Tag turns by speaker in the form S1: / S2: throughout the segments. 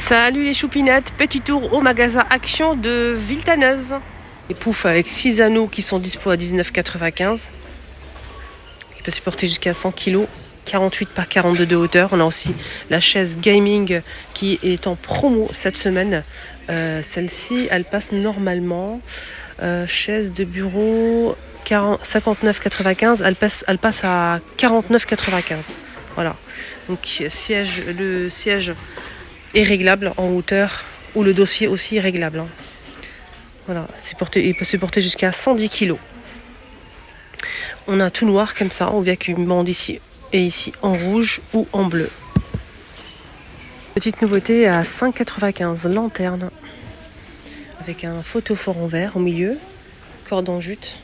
S1: Salut les choupinettes, petit tour au magasin Action de Villetaneuse. Les poufs avec 6 anneaux qui sont dispo à 19,95 €. Il peut supporter jusqu'à 100 kg, 48 par 42 de hauteur. On a aussi la chaise gaming qui est en promo cette semaine. Celle-ci, elle passe normalement. Chaise de bureau 59,95 €, elle passe à 49,95 €. Voilà. Donc le siège est réglable en hauteur, ou le dossier aussi est réglable. Voilà, il peut supporter jusqu'à 110 kg. On a tout noir comme ça, avec une bande ici et ici en rouge ou en bleu. Petite nouveauté à 5,95 €, lanterne avec un photophore en verre au milieu, corde en jute.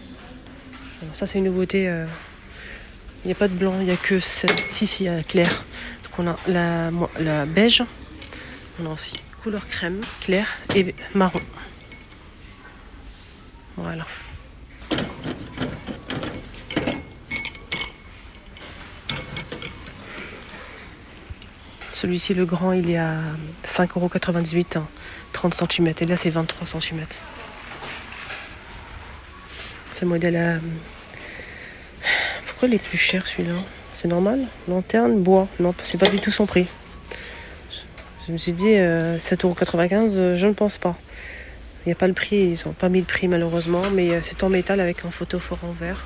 S1: Alors ça c'est une nouveauté. Il n'y a pas de blanc, il n'y a que ici clair. Donc on a la beige. On a aussi couleur crème, clair et marron. Voilà. Celui-ci, le grand, il est à 5,98 €, 30 cm. Et là, c'est 23 cm. Ce modèle Pourquoi il est plus cher, celui-là? C'est normal? Lanterne, bois. Non, c'est pas du tout son prix. Je me suis dit, 7,95 €, je ne pense pas. Il n'y a pas le prix, ils n'ont pas mis le prix malheureusement, mais c'est en métal avec un photophore en verre.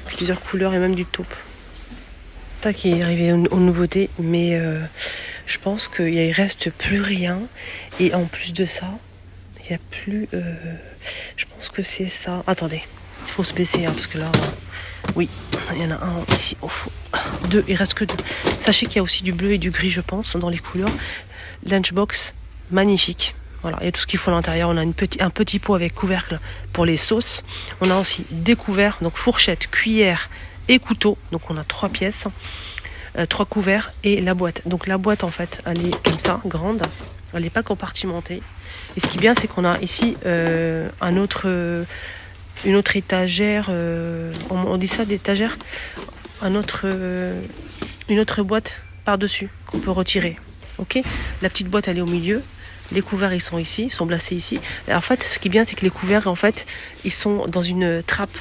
S1: Plusieurs couleurs et même du taupe. Ça qui est arrivé aux nouveautés, mais je pense qu'il ne reste plus rien. Et en plus de ça, il n'y a plus... je pense que c'est ça. Attendez, il faut se baisser, parce que là... oui, il y en a un ici. Oh, deux, il reste que deux. Sachez qu'il y a aussi du bleu et du gris, je pense, dans les couleurs. Lunchbox, magnifique. Voilà, il y a tout ce qu'il faut à l'intérieur. On a un petit pot avec couvercle pour les sauces. On a aussi des couverts, donc fourchette, cuillère et couteau. Donc on a 3 pièces, 3 couverts et la boîte. Donc la boîte, en fait, elle est comme ça, grande. Elle n'est pas compartimentée. Et ce qui est bien, c'est qu'on a ici une autre étagère. On dit ça d'étagère. Une autre boîte par-dessus qu'on peut retirer. Ok, la petite boîte, elle est au milieu. Les couverts, ils sont ici, sont placés ici. Et en fait, ce qui est bien, c'est que les couverts, en fait, ils sont dans une trappe.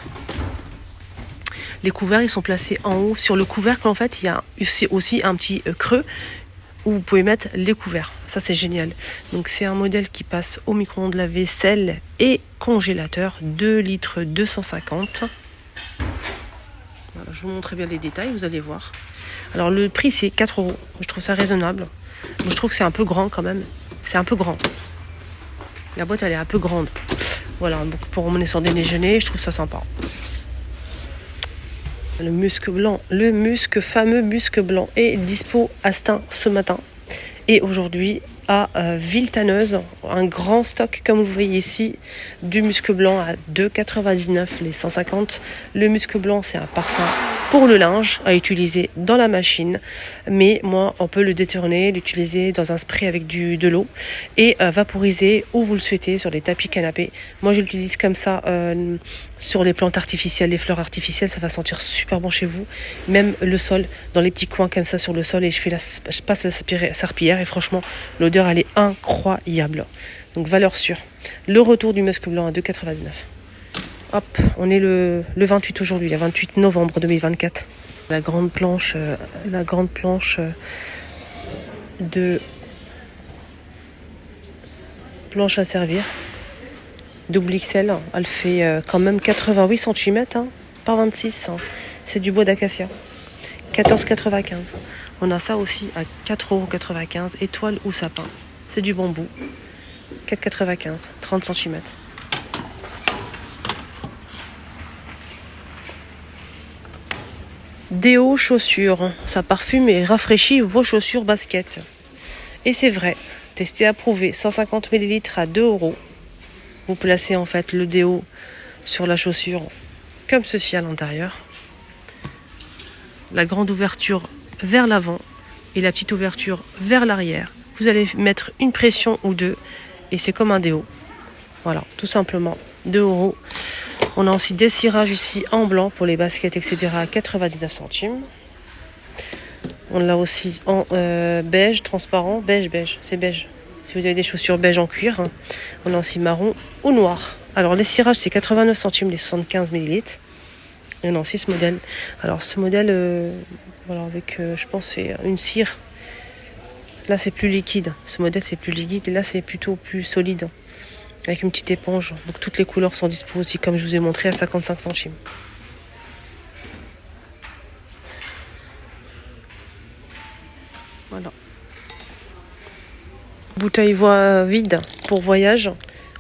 S1: Les couverts, ils sont placés en haut. Sur le couvercle, en fait, il y a aussi un petit creux où vous pouvez mettre les couverts. Ça, c'est génial. Donc, c'est un modèle qui passe au micro-ondes, lave-vaisselle et congélateur. 2 litres 250. Voilà, je vous montre bien les détails, vous allez voir. Alors, le prix, c'est 4 €. Je trouve ça raisonnable. Mais je trouve que c'est un peu grand quand même. C'est un peu grand. La boîte, elle est un peu grande. Voilà, donc pour emmener sur des déjeuners, je trouve ça sympa. Le musc blanc, fameux musc blanc est dispo à Stein ce matin. Et aujourd'hui, à Villetaneuse, un grand stock, comme vous voyez ici, du musc blanc à 2,99 € les 150. Le musc blanc, c'est un parfum pour le linge à utiliser dans la machine, mais moi on peut le détourner, l'utiliser dans un spray avec de l'eau et vaporiser où vous le souhaitez sur les tapis canapés. Moi je l'utilise comme ça sur les plantes artificielles, les fleurs artificielles, ça va sentir super bon chez vous, même le sol, dans les petits coins comme ça sur le sol, et je passe la serpillière et franchement l'odeur elle est incroyable. Donc valeur sûre. Le retour du musc blanc à 2,99 €. Hop, on est le 28 aujourd'hui, le 28 novembre 2024. La grande planche à servir, double XL, elle fait quand même 88 cm par 26. C'est du bois d'acacia. 14,95 €. On a ça aussi à 4,95 €, étoile ou sapin. C'est du bambou. 4,95 €, 30 cm. Déo chaussures, ça parfume et rafraîchit vos chaussures baskets. Et c'est vrai, testé approuvé, 150 ml à 2 €. Vous placez en fait le déo sur la chaussure comme ceci à l'intérieur. La grande ouverture vers l'avant et la petite ouverture vers l'arrière. Vous allez mettre une pression ou deux et c'est comme un déo. Voilà, tout simplement, 2 €. On a aussi des cirages ici en blanc pour les baskets, etc. à 99 centimes. On l'a aussi en beige, transparent, beige, c'est beige. Si vous avez des chaussures beige en cuir, on a aussi marron ou noir. Alors les cirages, c'est 89 centimes les 75 ml. Et on a aussi ce modèle. Alors ce modèle, voilà, avec, je pense, c'est une cire. Là, c'est plus liquide. Ce modèle, c'est plus liquide. Et là, c'est plutôt plus solide. Avec une petite éponge. Donc toutes les couleurs sont dispo aussi, comme je vous ai montré, à 55 centimes. Voilà. Bouteille vide pour voyage.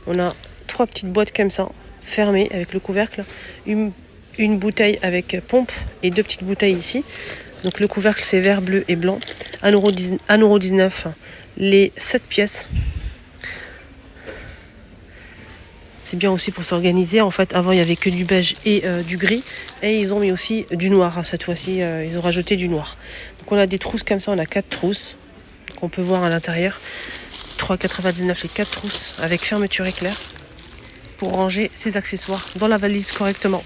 S1: On a 3 petites boîtes comme ça, fermées avec le couvercle. Une bouteille avec pompe et 2 petites bouteilles ici. Donc le couvercle c'est vert, bleu et blanc. 1,19€ les 7 pièces. C'est bien aussi pour s'organiser. En fait, avant il n'y avait que du beige et du gris. Et ils ont mis aussi du noir. Cette fois-ci, ils ont rajouté du noir. Donc on a des trousses comme ça. On a 4 trousses qu'on peut voir à l'intérieur. 3,99€ les 4 trousses avec fermeture éclair pour ranger ses accessoires dans la valise correctement.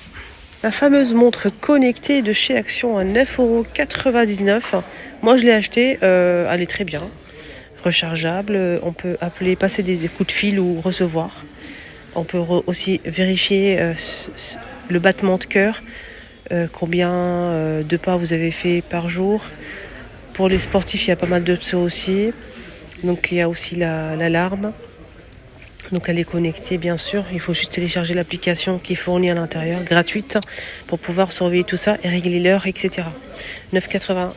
S1: La fameuse montre connectée de chez Action à 9,99€. Moi, je l'ai achetée. Elle est très bien. Rechargeable. On peut appeler, passer des coups de fil ou recevoir. On peut aussi vérifier le battement de cœur. Combien de pas vous avez fait par jour. Pour les sportifs, il y a pas mal d'options aussi. Donc, il y a aussi l'alarme. Donc elle est connectée bien sûr, il faut juste télécharger l'application qui est fournie à l'intérieur, gratuite, pour pouvoir surveiller tout ça et régler l'heure, etc. 9,99€.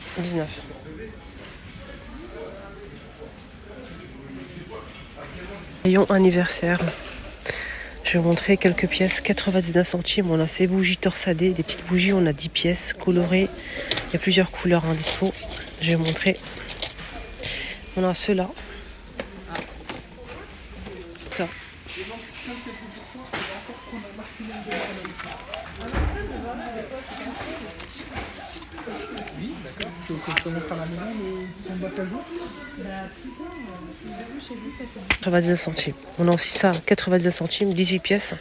S1: Rayon anniversaire. Je vais vous montrer quelques pièces, 99 centimes. On a ces bougies torsadées, des petites bougies, on a 10 pièces colorées. Il y a plusieurs couleurs en dispo. Je vais vous montrer. On a ceux-là. Ça. $99 centimes. On a aussi ça, 99 centimes, 18 pièces,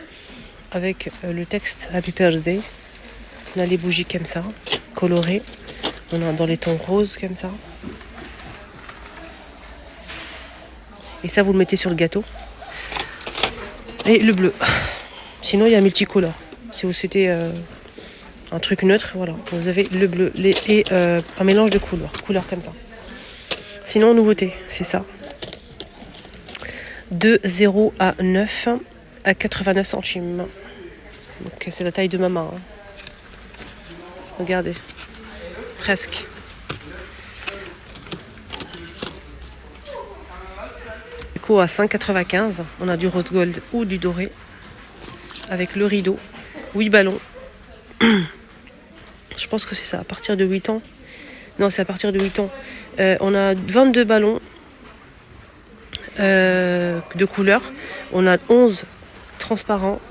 S1: avec le texte Happy Birthday. On a les bougies comme ça, colorées. On a dans les tons roses comme ça. Et ça, vous le mettez sur le gâteau. Et le bleu. Sinon, il y a multicolore. Si vous souhaitez un truc neutre, voilà. Vous avez le bleu et un mélange de couleurs comme ça. Sinon, nouveauté, c'est ça. De 0 à 9 à 89 centimes. Donc, c'est la taille de ma main. Hein. Regardez. Presque. À 5,95€, on a du rose gold ou du doré avec le rideau, 8 ballons. Je pense que c'est ça, à partir de 8 ans. Non, c'est à partir de 8 ans. On a 22 ballons de couleur. On a 11 transparents.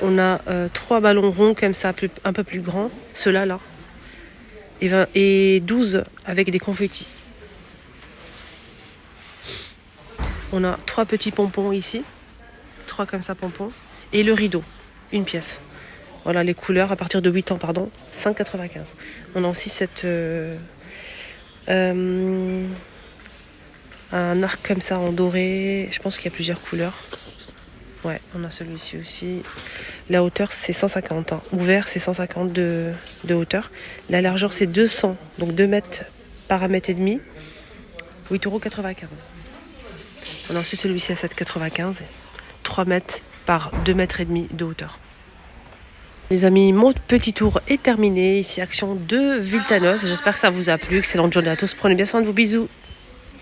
S1: On a 3 ballons ronds comme ça, un peu plus grands. Ceux-là, là. Et 12 avec des confettis. On a 3 petits pompons ici, 3 comme ça pompons, et le rideau, une pièce. Voilà les couleurs à partir de 8 ans, pardon, 5,95. On a aussi un arc comme ça en doré, je pense qu'il y a plusieurs couleurs. Ouais, on a celui-ci aussi. La hauteur c'est 150, hein. Ouvert c'est 150 de hauteur. La largeur c'est 200, donc 2 mètres par 1,5 mètre, 8,95€. On a aussi celui-ci à 7,95€, 3 mètres par 2,5 mètres de hauteur. Les amis, mon petit tour est terminé. Ici, Action de Villetaneuse. J'espère que ça vous a plu. Excellente journée à tous. Prenez bien soin de vous. Bisous.